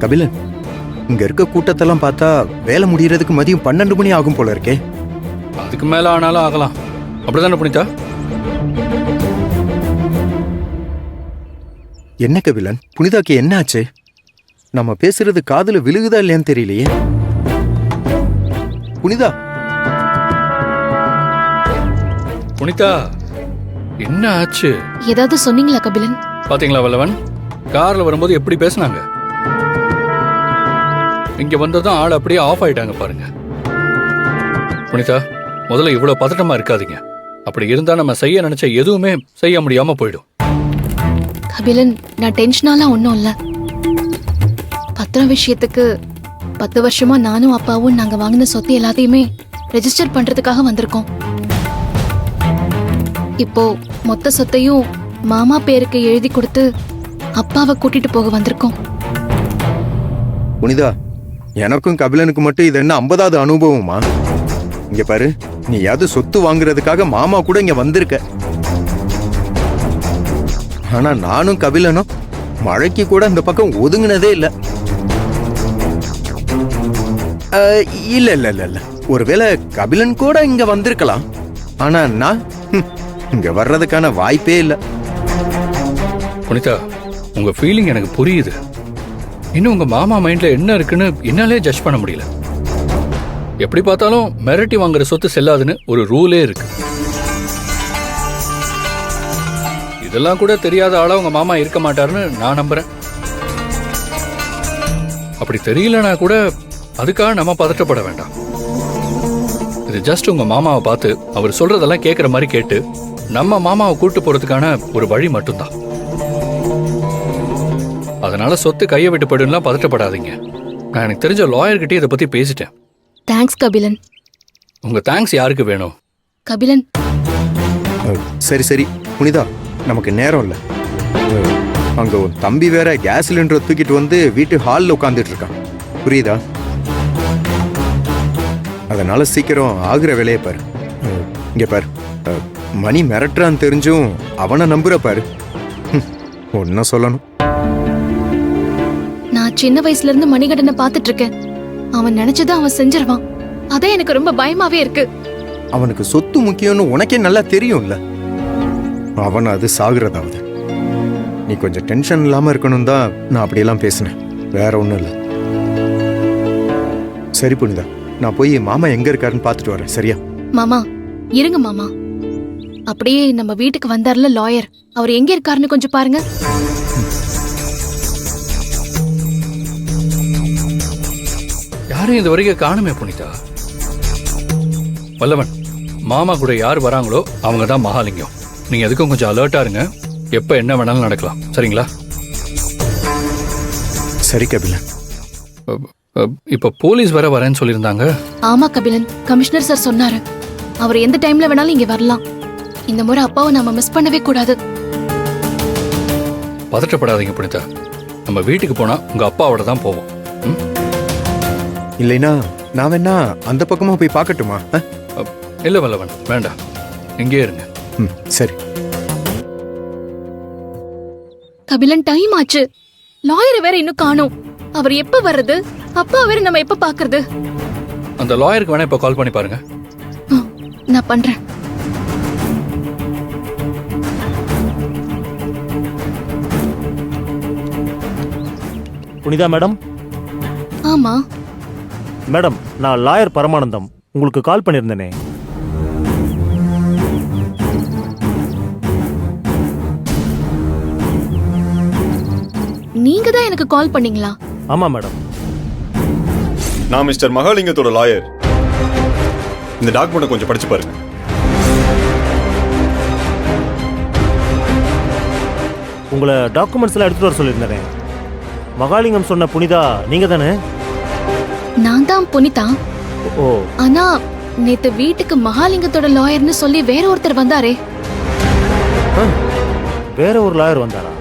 கபிலன், இங்க இருக்க கூட்டத்தெல்லாம் பார்த்தா வேலை முடியறதுக்கு மதியம் 12 மணி ஆகும் போல இருக்கே. அதுக்கு மேல ஆனாலும் ஆகலாம். அப்படிதானே புனிதா? என்ன கபிலன், புனிதாக்கு என்ன ஆச்சு? நம்ம பேசுறது காதுல விழுகுதா இல்லையான்னு தெரியலையே. புனிதா, புனிதா என்ன ஆச்சு? ஏதாவது சொன்னீங்களா கபிலன்? பாத்தீங்களா வல்லவன், கார்ல வரும்போது எப்படி பேசினாங்க. இங்க வந்ததும் ஆள் அப்படியே ஆஃப் ஆயிட்டாங்க பாருங்க. புனிதா, முதல்ல இவ்வளவு பதட்டமா இருக்காதீங்க. அப்படி இருந்தா நம்ம செய்ய நினைச்ச எதுவுமே செய்ய முடியாம போயிடும். கபிலன், நான் டென்ஷனாலாம் ஒன்றும் இல்லை. பத்திரம் விஷயத்துக்கு 10 வருஷமா நானும் அப்பாவும் நாங்க வாங்கின சொத்து எல்லாத்தையுமே ரெஜிஸ்டர் பண்றதுக்காக வந்திருக்கோம். இப்போ மொத்த சொத்தையும் மாமா பேருக்கு எழுதி கொடுத்து அப்பாவை கூட்டிட்டு போக வந்திருக்கோம். புனிதா, எனக்கும் கபிலனுக்கு மட்டும் இது என்ன 50வது அனுபவமா? இங்க பாரு, நீ யாவது சொத்து வாங்குறதுக்காக மாமா கூட இங்க வந்திருக்க. ஆனா நானும் கபிலனும் மழைக்கு கூட அந்த பக்கம் ஒதுங்கினதே இல்ல. இல்ல இல்ல இல்ல இல்ல, ஒருவேளை கபிலன் கூட இங்க வந்திருக்கலாம். ஆனா நான் இங்க வர்றதுக்கான வாய்ப்பே இல்ல. புனிதா, உங்க ஃபீலிங் எனக்கு புரியுது. இன்னும் உங்க மாமா மைண்ட்ல என்ன இருக்குன்னு என்னாலே ஜட்ஜ் பண்ண முடியல. எப்படி பார்த்தாலும் மிரட்டி வாங்குற சொத்து செல்லாதுன்னு ஒரு ரூலே இருக்கு. இதெல்லாம் கூட தெரியாத ஆளா உங்க மாமா இருக்க மாட்டாருன்னு நான் நம்புறேன். அப்படி தெரியலனா கூட அதுக்காக நம்ம பதட்டப்பட வேண்டாம். இது ஜஸ்ட் உங்க மாமாவை பார்த்து அவர் சொல்றதெல்லாம் கேட்கிற மாதிரி கேட்டு நம்ம மாமாவை கூட்டு போறதுக்கான ஒரு வழி மட்டும்தான். அதனால சொத்து கையை விட்டு போயிடும்லாம் பதட்டப்படாதீங்க. நான் எனக்கு தெரிஞ்ச லாயர்கிட்ட இதை பத்தி பேசிட்டேன். தேங்க்ஸ் கபிலன். உங்க தேங்க்ஸ் யாருக்கு வேணும்? கபிலன், சரி சரி புனிதா, நமக்கு நேரம் இல்ல. அங்க ஒரு தம்பி வேற கேஸ் சிலிண்டரை தூக்கிட்டு வந்து வீட்டு ஹாலில் உட்காந்துட்டு இருக்கான், புரியுதா? அதனால சீக்கிரம் ஆகுற வேலையை பாரு. இங்க பாரு, மணி மிரட்டுறான்னு தெரிஞ்சும் அவனை நம்புற பாரு. ஒன்னும் சொல்லணும். நான் சின்ன வயசுல இருந்து மணிகண்டனை பாத்துட்டு இருக்கேன். அவன் நினைச்சதை அவன் செஞ்சிருவான். அதான் எனக்கு ரொம்ப பயமாவே இருக்கு. அவனுக்கு சொத்து முக்கியம்னு உனக்கே நல்லா தெரியும்ல. அவன் அது சாகுறதாவது. நீ கொஞ்சம் டென்ஷன் இல்லாம இருக்கணும் தான் நான் அப்படியெல்லாம் பேசினேன், வேற ஒண்ணும் இல்ல. சரி புனிதா, நான் போய் மாமா எங்க இருக்காருன்னு பாத்துட்டு வரேன், சரியா? மாமா இருங்க மாமா. அப்படியே நம்ம வீட்டுக்கு வந்தார்ல லாயர், அவர் எங்க இருக்காருன்னு கொஞ்சம் பாருங்க. யாரும் இது வரைக்கும் காணுமே புனிதா. வல்லவன், மாமா கூட யார் வராங்களோ அவங்க தான் மகாலிங்கம். நீங்க எதுக்கும் கொஞ்சம் அலர்ட்டா இருங்க. எப்ப என்ன வேணாலும் நடக்கலாம், சரிங்களா? சரி கபிலன். இப்ப போலீஸ் வேற வரேன்னு சொல்லியிருந்தாங்க. ஆமா கபிலன், கமிஷனர் சார் சொன்னாரு அவர் எந்த டைம்ல வேணாலும் இங்க வரலாம். இந்த முறை அப்பாவை நாம மிஸ் பண்ணவே கூடாது. பதட்டப்படாதீங்க புனிதா. நம்ம வீட்டுக்கு போனா உங்க அப்பாவோட தான் போவோம். இல்லைனா நான் வேணா அந்த பக்கமா போய் பார்க்கட்டுமா? இல்ல வல்லவன், வேண்டாம், இங்கே இருங்க. சரி. கபிலன், டைம் ஆச்சு. லாயரை வேற இன்னும் காணோம். அவர் எப்ப வர்றது? அப்பா வேற நம்ம எப்ப பாக்குறது? அந்த லாயருக்கு வேணா இப்ப கால் பண்ணி பாருங்க. நான் பண்றேன். புனிதா மேடம். ஆமா மேடம், நான் லாயர் பரமானந்தம். உங்களுக்கு கால் பண்ணியிருந்தேனே. நீங்க தான் எனக்கு கால் பண்ணீங்களா? ஆமா மேடம். நான் மிஸ்டர் மகாலிங்கத்தோட லாயர். இந்த டாக்குமெண்ட் கொஞ்சம் படிச்சு பாருங்க. உங்களை டாக்குமெண்ட்ஸ் எல்லாம் எடுத்துட்டு வர சொல்லியிருந்தேன். மகாலிங்கம் சொன்ன புனிதா நீங்க தானே? நான் தான் புனிதா. ஓ ஆனா நேத்து வீட்டுக்கு மகாலிங்கத்தோட லாயர்னு சொல்லி வேற ஒருத்தர் வந்தாரே. வேற ஒரு லாயர் வந்தாரா?